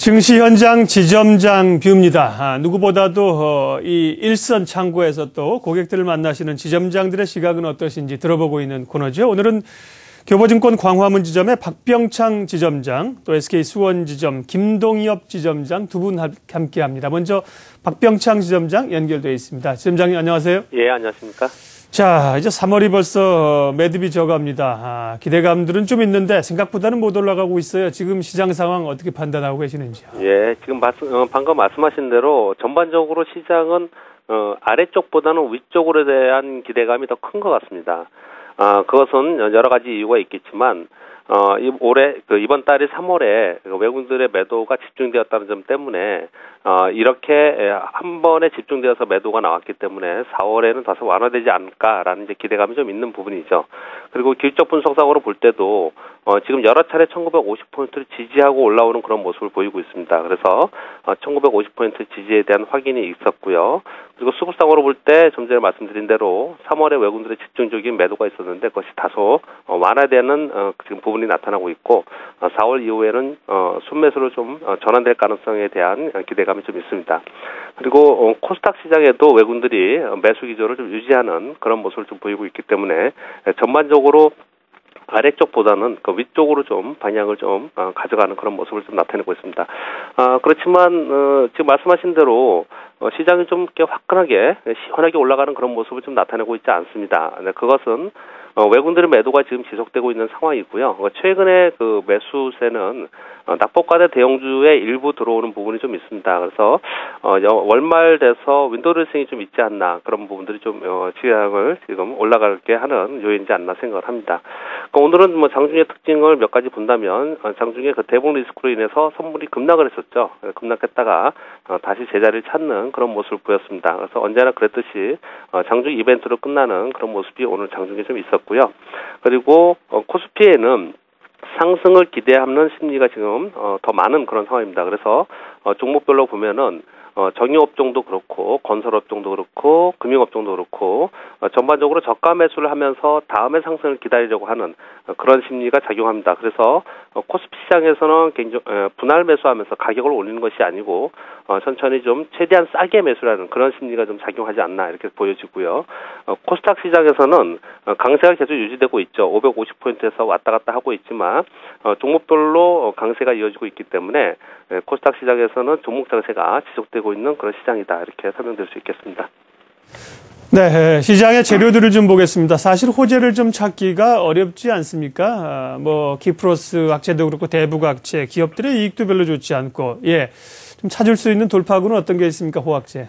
증시 현장 지점장 뷰입니다. 누구보다도 이 일선 창구에서 또 고객들을 만나시는 지점장들의 시각은 어떠신지 들어보고 있는 코너죠. 오늘은 교보증권 광화문 지점의 박병창 지점장, 또 SK 수원 지점 김동엽 지점장 두 분 함께합니다. 먼저 박병창 지점장 연결되어 있습니다. 지점장님 안녕하세요. 예, 안녕하십니까. 자, 이제 3월이 벌써 매듭이 져갑니다. 기대감들은 좀 있는데 생각보다는 못 올라가고 있어요. 지금 시장 상황 어떻게 판단하고 계시는지요? 예, 지금 방금 말씀하신 대로 전반적으로 시장은 아래쪽보다는 위쪽으로 대한 기대감이 더 큰 것 같습니다. 그것은 여러 가지 이유가 있겠지만 이번 달이 3월에 외국인들의 매도가 집중되었다는 점 때문에 이렇게 한 번에 집중되어서 매도가 나왔기 때문에 4월에는 다소 완화되지 않을까라는 이제 기대감이 좀 있는 부분이죠. 그리고 기술적 분석상으로 볼 때도 지금 여러 차례 1950포인트를 지지하고 올라오는 그런 모습을 보이고 있습니다. 그래서 1950포인트 지지에 대한 확인이 있었고요. 그리고 수급상으로 볼 때 좀 전에 말씀드린 대로 3월에 외국인들의 집중적인 매도가 있었는데 그것이 다소 완화되는 지금 부분이 나타나고 있고 4월 이후에는 순매수로 좀 전환될 가능성에 대한 기대감이 좀 있습니다. 그리고 코스닥 시장에도 외국인들이 매수 기조를 좀 유지하는 그런 모습을 좀 보이고 있기 때문에 전반적으로 아래쪽보다는 그 위쪽으로 좀 방향을 좀 가져가는 그런 모습을 좀 나타내고 있습니다. 그렇지만 지금 말씀하신 대로 시장이 좀 이렇게 화끈하게 시원하게 올라가는 그런 모습을 좀 나타내고 있지 않습니다. 그것은 외국인들의 매도가 지금 지속되고 있는 상황이고요. 최근에 그 매수세는 낙폭과대 대형주에 일부 들어오는 부분이 좀 있습니다. 그래서 월말 돼서 윈도우 드레싱이 좀 있지 않나 그런 부분들이 좀 시장을 지금 올라가게 하는 요인이지 않나 생각을 합니다. 오늘은 뭐 장중의 특징을 몇 가지 본다면 장중에 그 대봉 리스크로 인해서 선물이 급락을 했었죠. 급락했다가 다시 제자리를 찾는 그런 모습을 보였습니다. 그래서 언제나 그랬듯이 장중 이벤트로 끝나는 그런 모습이 오늘 장중에 좀 있었고요. 그리고 코스피에는 상승을 기대하는 심리가 지금 더 많은 그런 상황입니다. 그래서 종목별로 보면은 정유업종도 그렇고 건설업종도 그렇고 금융업종도 그렇고 전반적으로 저가 매수를 하면서 다음에 상승을 기다리려고 하는 그런 심리가 작용합니다. 그래서 코스피 시장에서는 분할 매수하면서 가격을 올리는 것이 아니고 천천히 좀 최대한 싸게 매수라는 그런 심리가 좀 작용하지 않나 이렇게 보여지고요. 코스닥 시장에서는 강세가 계속 유지되고 있죠. 550포인트에서 왔다 갔다 하고 있지만 종목별로 강세가 이어지고 있기 때문에 코스닥 시장에서는 종목 장세가 지속되고 있는 그런 시장이다 이렇게 설명드릴 수 있겠습니다. 네, 시장의 재료들을 좀 보겠습니다. 사실 호재를 좀 찾기가 어렵지 않습니까? 키프로스 악재도 그렇고 대북 악재, 기업들의 이익도 별로 좋지 않고, 좀 찾을 수 있는 돌파구는 어떤 게 있습니까, 호악재?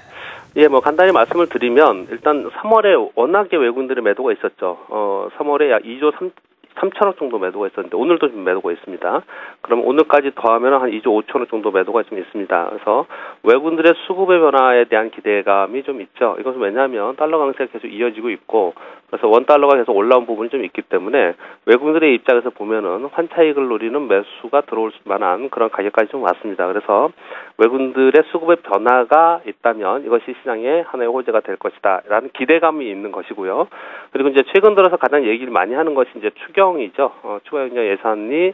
예, 간단히 말씀을 드리면 일단 3월에 워낙에 외국인들의 매도가 있었죠. 3월에 약 2조 3천억 정도 매도가 있었는데 오늘도 좀 매도가 있습니다. 그럼 오늘까지 더하면 한 2조 5천억 정도 매도가 좀 있습니다. 그래서 외국인들의 수급의 변화에 대한 기대감이 좀 있죠. 이것은 왜냐하면 달러 강세가 계속 이어지고 있고 그래서 원달러가 계속 올라온 부분이 좀 있기 때문에 외국인들의 입장에서 보면은 환차익을 노리는 매수가 들어올 만한 그런 가격까지 좀 왔습니다. 그래서 외국인들의 수급의 변화가 있다면 이것이 시장의 하나의 호재가 될 것이다 라는 기대감이 있는 것이고요. 그리고 이제 최근 들어서 가장 얘기를 많이 하는 것이 이제 추경이죠. 추가 경정 예산이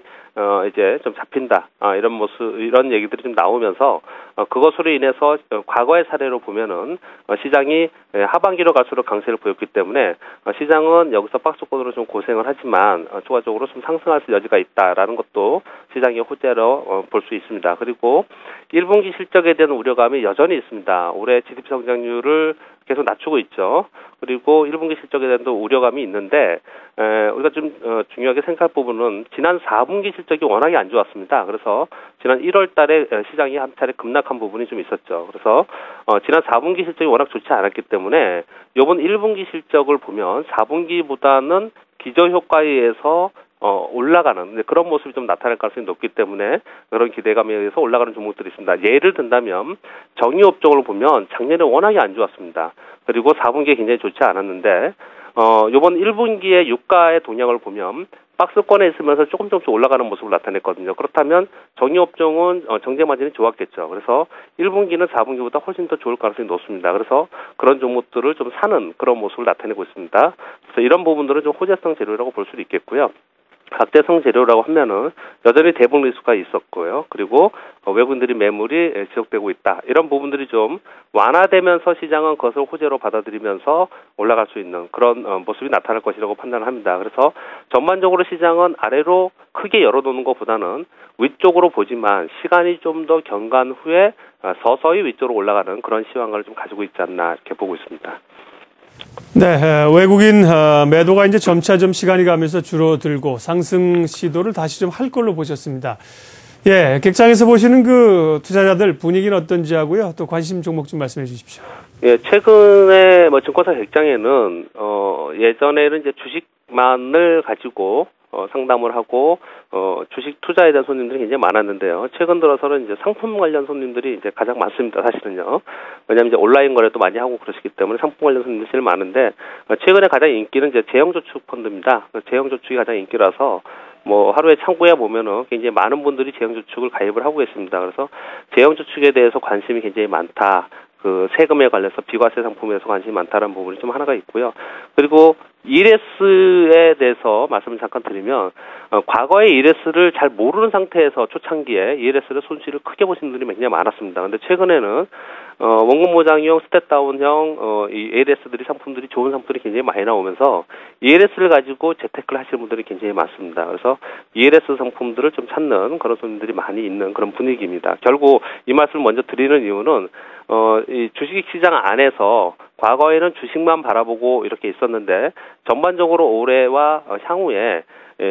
이제 좀 잡힌다. 이런 얘기들이 좀 나오면서 그것으로 인해서 과거의 사례로 보면은 시장이 하반기로 갈수록 강세를 보였기 때문에 시장은 여기서 박스권으로 좀 고생을 하지만 추가적으로 좀 상승할 여지가 있다라는 것도 시장의 호재로 볼 수 있습니다. 그리고 1분기 실적에 대한 우려감이 여전히 있습니다. 올해 GDP 성장률을 계속 낮추고 있죠. 그리고 1분기 실적에 대한 또 우려감이 있는데 우리가 좀 중요하게 생각할 부분은 지난 4분기 실적이 워낙에 안 좋았습니다. 그래서 지난 1월 달에 시장이 한 차례 급락한 부분이 좀 있었죠. 그래서 지난 4분기 실적이 워낙 좋지 않았기 때문에 이번 1분기 실적을 보면 4분기보다는 기저효과에 의해서 올라가는 그런 모습이 좀 나타날 가능성이 높기 때문에 그런 기대감에 의해서 올라가는 종목들이 있습니다. 예를 든다면 정유업종을 보면 작년에 워낙에 안 좋았습니다. 그리고 4분기에 굉장히 좋지 않았는데 이번 1분기의 유가의 동향을 보면 박스권에 있으면서 조금씩 올라가는 모습을 나타냈거든요. 그렇다면 정유업종은 정제 마진이 좋았겠죠. 그래서 1분기는 4분기보다 훨씬 더 좋을 가능성이 높습니다. 그래서 그런 종목들을 좀 사는 그런 모습을 나타내고 있습니다. 그래서 이런 부분들은 좀 호재성 재료라고 볼 수도 있겠고요. 각대성 재료라고 하면은 여전히 대북 리스크가 있었고요. 그리고 외국인들이 매물이 지속되고 있다. 이런 부분들이 좀 완화되면서 시장은 그것을 호재로 받아들이면서 올라갈 수 있는 그런 모습이 나타날 것이라고 판단을 합니다. 그래서 전반적으로 시장은 아래로 크게 열어놓는 것보다는 위쪽으로 보지만 시간이 좀 더 경과한 후에 서서히 위쪽으로 올라가는 그런 시황을 좀 가지고 있지 않나 이렇게 보고 있습니다. 네, 외국인 매도가 이제 점차 좀 시간이 가면서 줄어들고 상승 시도를 다시 좀 할 걸로 보셨습니다. 예, 객장에서 보시는 그 투자자들 분위기는 어떤지 하고요. 또 관심 종목 좀 말씀해 주십시오. 예, 최근에 증권사 객장에는 예전에는 이제 주식만을 가지고 상담을 하고 주식 투자에 대한 손님들이 굉장히 많았는데요. 최근 들어서는 이제 상품 관련 손님들이 이제 가장 많습니다. 사실은요. 왜냐하면 이제 온라인 거래도 많이 하고 그러시기 때문에 상품 관련 손님들이 제일 많은데 최근에 가장 인기는 이제 제형저축 펀드입니다. 제형저축이 가장 인기라서 뭐 하루에 창구에 보면은 굉장히 많은 분들이 제형저축을 가입을 하고 계십니다. 그래서 제형저축에 대해서 관심이 굉장히 많다. 그 세금에 관해서 비과세 상품에서 관심이 많다는 부분이 좀 하나가 있고요. 그리고 ERS에 대해서 말씀을 잠깐 드리면 과거에 ERS를 잘 모르는 상태에서 초창기에 ERS의 손실을 크게 보신 분들이 굉장히 많았습니다. 근데 최근에는 원금 보장형, 스텝다운형 이 ERS들이 상품들이 좋은 상품들이 굉장히 많이 나오면서 ERS를 가지고 재테크를 하시는 분들이 굉장히 많습니다. 그래서 ERS 상품들을 좀 찾는 그런 손님들이 많이 있는 그런 분위기입니다. 결국 이 말씀을 먼저 드리는 이유는 이 주식시장 안에서 과거에는 주식만 바라보고 이렇게 있었는데 전반적으로 올해와 향후에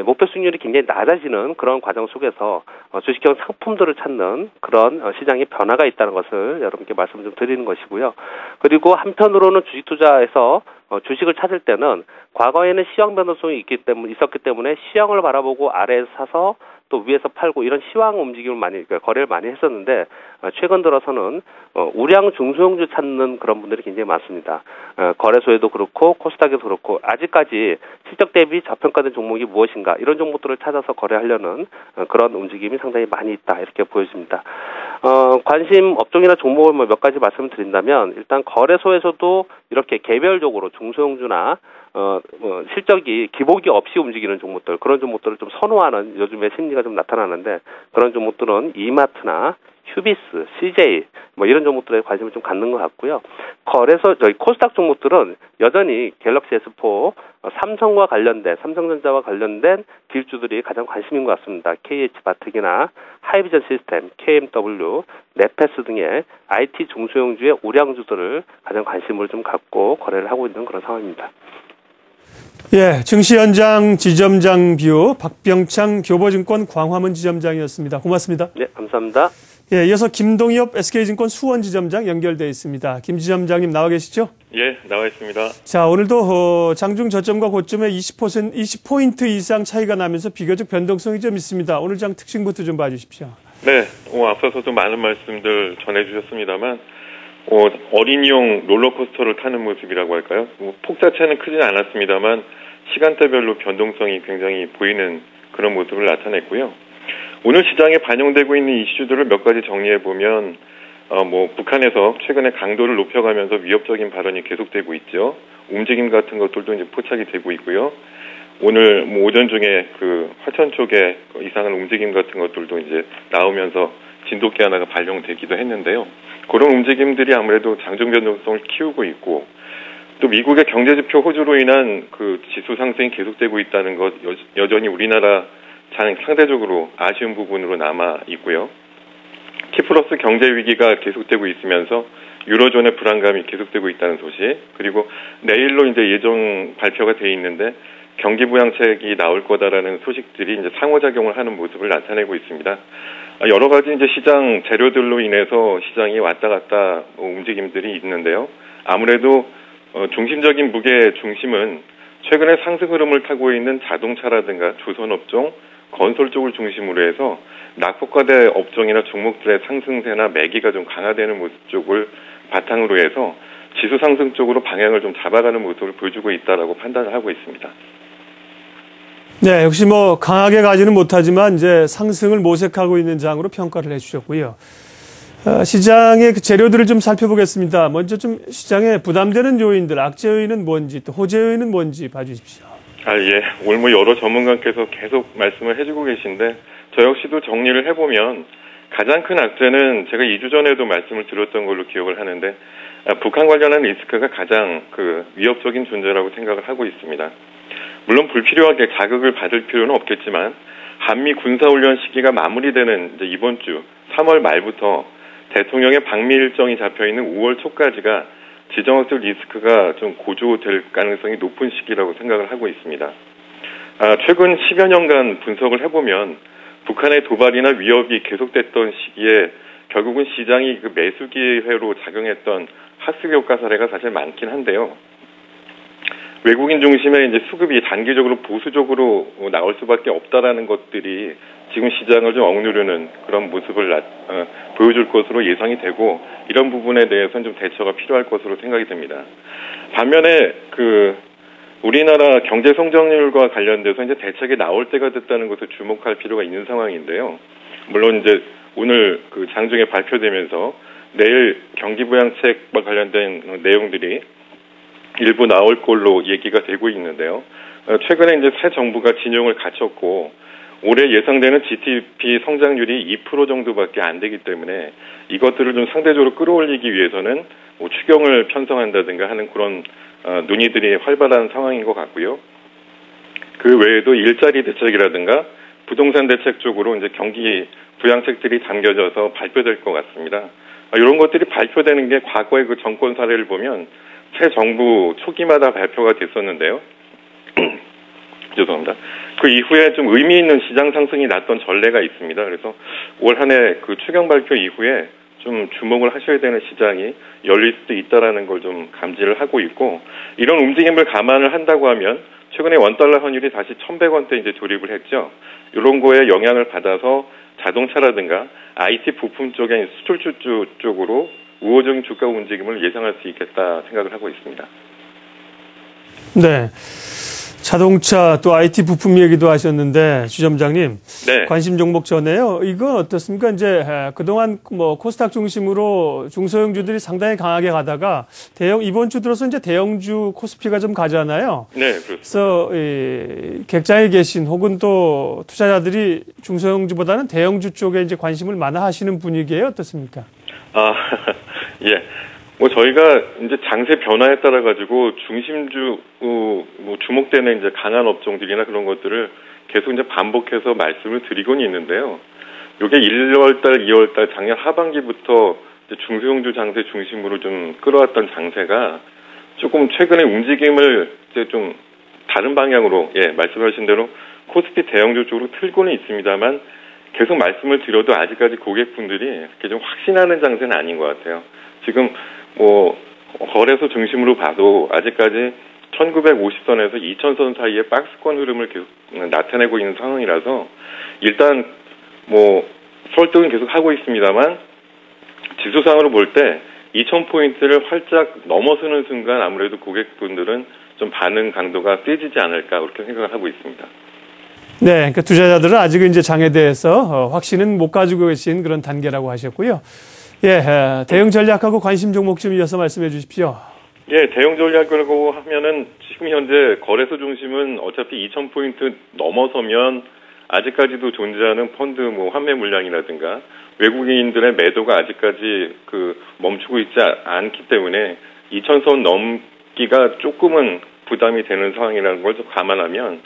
목표 수익률이 굉장히 낮아지는 그런 과정 속에서 주식형 상품들을 찾는 그런 시장의 변화가 있다는 것을 여러분께 말씀을 좀 드리는 것이고요. 그리고 한편으로는 주식 투자에서 주식을 찾을 때는 과거에는 시황 변동성이 있었기 때문에 시황을 바라보고 아래에서 사서 또 위에서 팔고 이런 시황 움직임을 그러니까 거래를 많이 했었는데 최근 들어서는 우량 중소형주 찾는 그런 분들이 굉장히 많습니다. 거래소에도 그렇고 코스닥에도 그렇고 아직까지 실적 대비 저평가된 종목이 무엇인가 이런 종목들을 찾아서 거래하려는 그런 움직임이 상당히 많이 있다 이렇게 보여집니다. 관심 업종이나 종목을 몇 가지 말씀을 드린다면 일단 거래소에서도 이렇게 개별적으로 중소형주나 실적이 기복이 없이 움직이는 종목들 그런 종목들을 좀 선호하는 요즘에 심리가 좀 나타나는데 그런 종목들은 이마트나 휴비스, CJ 뭐 이런 종목들에 관심을 좀 갖는 것 같고요. 거래소 코스닥 종목들은 여전히 갤럭시 S4, 삼성과 관련된 삼성전자와 관련된 기술주들이 가장 관심인 것 같습니다. KH바텍이나 하이비전 시스템, KMW, 네페스 등의 IT 중소형주의 우량주들을 가장 관심을 좀 갖고 거래를 하고 있는 그런 상황입니다. 예, 증시 현장 지점장 뷰 박병창 교보증권 광화문 지점장이었습니다. 고맙습니다. 네, 감사합니다. 예, 이어서 김동엽 SK증권 수원 지점장 연결돼 있습니다. 김 지점장님 나와 계시죠? 예, 나와 있습니다. 자, 오늘도 장중 저점과 고점에 20포인트 이상 차이가 나면서 비교적 변동성이 좀 있습니다. 오늘 장 특징부터 좀 봐주십시오. 네, 앞서서도 많은 말씀들 전해주셨습니다만 어린이용 롤러코스터를 타는 모습이라고 할까요? 폭 자체는 크진 않았습니다만 시간대별로 변동성이 굉장히 보이는 그런 모습을 나타냈고요. 오늘 시장에 반영되고 있는 이슈들을 몇 가지 정리해보면 북한에서 최근에 강도를 높여가면서 위협적인 발언이 계속되고 있죠. 움직임 같은 것들도 이제 포착이 되고 있고요. 오늘 오전 중에 그 화천 쪽에 이상한 움직임 같은 것들도 이제 나오면서 진돗개 하나가 발령되기도 했는데요. 그런 움직임들이 아무래도 장중 변동성을 키우고 있고 또 미국의 경제지표 호조로 인한 그 지수 상승이 계속되고 있다는 것 여전히 우리나라 상대적으로 아쉬운 부분으로 남아 있고요. 키플러스 경제 위기가 계속되고 있으면서 유로존의 불안감이 계속되고 있다는 소식, 그리고 내일로 이제 예정 발표가 돼 있는데 경기 부양책이 나올 거다라는 소식들이 이제 상호작용을 하는 모습을 나타내고 있습니다. 여러 가지 이제 시장 재료들로 인해서 시장이 왔다 갔다 움직임들이 있는데요. 아무래도 중심적인 무게 중심은 최근에 상승 흐름을 타고 있는 자동차라든가 조선업종, 건설 쪽을 중심으로 해서 낙폭과대 업종이나 종목들의 상승세나 매기가 좀 강화되는 모습 쪽을 바탕으로 해서 지수 상승 쪽으로 방향을 좀 잡아가는 모습을 보여주고 있다라고 판단을 하고 있습니다. 네, 역시 강하게 가지는 못하지만 이제 상승을 모색하고 있는 장으로 평가를 해주셨고요. 시장의 그 재료들을 좀 살펴보겠습니다. 먼저 좀 시장에 부담되는 요인들, 악재 요인은 뭔지 또 호재 요인은 뭔지 봐주십시오. 예. 오늘 뭐 여러 전문가께서 계속 말씀을 해주고 계신데, 저 역시도 정리를 해보면, 가장 큰 악재는 제가 2주 전에도 말씀을 드렸던 걸로 기억을 하는데, 북한 관련한 리스크가 가장 위협적인 존재라고 생각을 하고 있습니다. 물론 불필요하게 자극을 받을 필요는 없겠지만, 한미 군사훈련 시기가 마무리되는 이제 이번 주 3월 말부터 대통령의 방미 일정이 잡혀있는 5월 초까지가 지정학적 리스크가 좀 고조될 가능성이 높은 시기라고 생각을 하고 있습니다. 최근 10여 년간 분석을 해보면 북한의 도발이나 위협이 계속됐던 시기에 결국은 시장이 그 매수 기회로 작용했던 하스교과 사례가 사실 많긴 한데요. 외국인 중심의 이제 수급이 단기적으로 보수적으로 나올 수밖에 없다라는 것들이 지금 시장을 좀 억누르는 그런 모습을 보여줄 것으로 예상이 되고, 이런 부분에 대해서는 좀 대처가 필요할 것으로 생각이 됩니다. 반면에 우리나라 경제 성장률과 관련돼서 이제 대책이 나올 때가 됐다는 것을 주목할 필요가 있는 상황인데요. 물론 이제 오늘 장중에 발표되면서 내일 경기 부양책과 관련된 내용들이 일부 나올 걸로 얘기가 되고 있는데요. 최근에 이제 새 정부가 진용을 갖췄고 올해 예상되는 GDP 성장률이 2% 정도밖에 안 되기 때문에 이것들을 좀 상대적으로 끌어올리기 위해서는 뭐 추경을 편성한다든가 하는 그런 논의들이 활발한 상황인 것 같고요. 그 외에도 일자리 대책이라든가 부동산 대책 쪽으로 이제 경기 부양책들이 담겨져서 발표될 것 같습니다. 이런 것들이 발표되는 게 과거의 그 정권 사례를 보면 새 정부 초기마다 발표가 됐었는데요. 죄송합니다. 그 이후에 좀 의미 있는 시장 상승이 났던 전례가 있습니다. 그래서 올 한 해 그 추경 발표 이후에 좀 주목을 하셔야 되는 시장이 열릴 수도 있다라는 걸 좀 감지를 하고 있고, 이런 움직임을 감안을 한다고 하면 최근에 원달러 환율이 다시 1,100원대 이제 조립을 했죠. 이런 거에 영향을 받아서 자동차라든가 IT 부품 쪽의 수출주 쪽으로 우호적인 주가 움직임을 예상할 수 있겠다 생각을 하고 있습니다. 네. 자동차 또 IT 부품 얘기도 하셨는데 주점장님, 네. 관심 종목 전에요. 이건 어떻습니까? 이제 그동안 뭐 코스닥 중심으로 중소형주들이 상당히 강하게 가다가 이번 주 들어서 이제 대형주 코스피가 좀 가잖아요. 네, 그렇습니다. 그래서 객장에 계신 혹은 또 투자자들이 중소형주보다는 대형주 쪽에 이제 관심을 많아 하시는 분위기예요. 어떻습니까? 예. 뭐 저희가 이제 장세 변화에 따라 가지고 중심주 뭐 주목되는 이제 강한 업종들이나 그런 것들을 계속 이제 반복해서 말씀을 드리고는 있는데요. 요게 1월달, 2월달 작년 하반기부터 이제 중소형주 장세 중심으로 좀 끌어왔던 장세가 조금 최근에 움직임을 이제 좀 다른 방향으로 말씀하신 대로 코스피 대형주 쪽으로 틀고는 있습니다만 계속 말씀을 드려도 아직까지 고객분들이 이렇게 좀 확신하는 장세는 아닌 것 같아요. 지금 뭐 거래소 중심으로 봐도 아직까지 1950선에서 2000선 사이의 박스권 흐름을 계속 나타내고 있는 상황이라서 일단 뭐 설득은 계속 하고 있습니다만 지수상으로 볼 때 2000포인트를 활짝 넘어서는 순간 아무래도 고객분들은 좀 반응 강도가 세지지 않을까 그렇게 생각을 하고 있습니다. 네, 그러니까 투자자들은 아직은 이제 장에 대해서 확신은 못 가지고 계신 그런 단계라고 하셨고요. 예, 대응 전략하고 관심 종목 좀 이어서 말씀해 주십시오. 예, 대응 전략이라고 하면은 지금 현재 거래소 중심은 어차피 2000포인트 넘어서면 아직까지도 존재하는 펀드 뭐 환매 물량이라든가 외국인들의 매도가 아직까지 멈추고 있지 않기 때문에 2000선 넘기가 조금은 부담이 되는 상황이라는 걸 좀 감안하면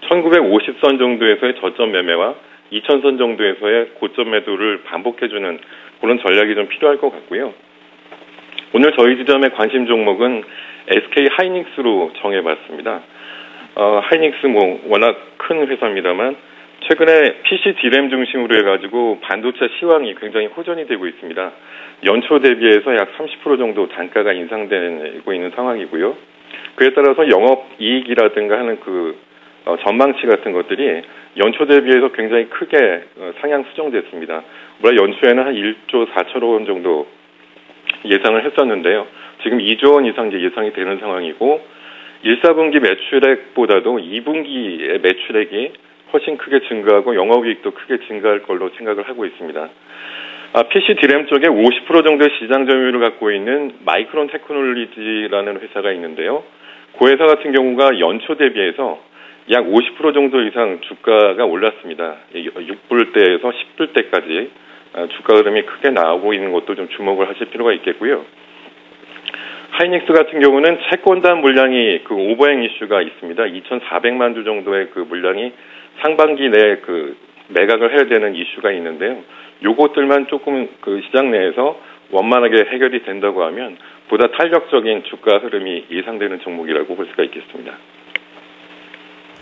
1950선 정도에서의 저점 매매와 2000선 정도에서의 고점 매도를 반복해주는 그런 전략이 좀 필요할 것 같고요. 오늘 저희 지점의 관심 종목은 SK 하이닉스로 정해봤습니다. 하이닉스 뭐 워낙 큰 회사입니다만 최근에 PC D램 중심으로 해가지고 반도체 시황이 굉장히 호전이 되고 있습니다. 연초 대비해서 약 30% 정도 단가가 인상되고 있는 상황이고요. 그에 따라서 영업이익이라든가 하는 전망치 같은 것들이 연초 대비해서 굉장히 크게 상향 수정됐습니다. 물론 연초에는 한 1조 4천억 원 정도 예상을 했었는데요. 지금 2조 원 이상 예상이 되는 상황이고 1, 4분기 매출액보다도 2분기의 매출액이 훨씬 크게 증가하고 영업이익도 크게 증가할 걸로 생각을 하고 있습니다. PC D램 쪽에 50% 정도의 시장 점유율을 갖고 있는 마이크론 테크놀로지라는 회사가 있는데요. 그 회사 같은 경우가 연초 대비해서 약 50% 정도 이상 주가가 올랐습니다. 6불대에서 10불대까지 주가 흐름이 크게 나오고 있는 것도 좀 주목을 하실 필요가 있겠고요. 하이닉스 같은 경우는 채권단 물량이 그 오버행 이슈가 있습니다. 2,400만 주 정도의 그 물량이 상반기 내에 그 매각을 해야 되는 이슈가 있는데요. 요것들만 조금 그 시장 내에서 원만하게 해결이 된다고 하면 보다 탄력적인 주가 흐름이 예상되는 종목이라고 볼 수가 있겠습니다.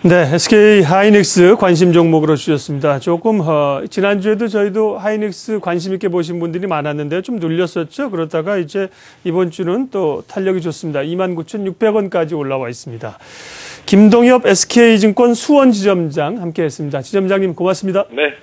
네, SK 하이닉스 관심 종목으로 주셨습니다. 조금 지난주에도 저희도 하이닉스 관심 있게 보신 분들이 많았는데 좀 눌렸었죠. 그러다가 이제 이번 주는 또 탄력이 좋습니다. 29,600원까지 올라와 있습니다. 김동엽 SK증권 수원지점장 함께했습니다. 지점장님 고맙습니다. 네.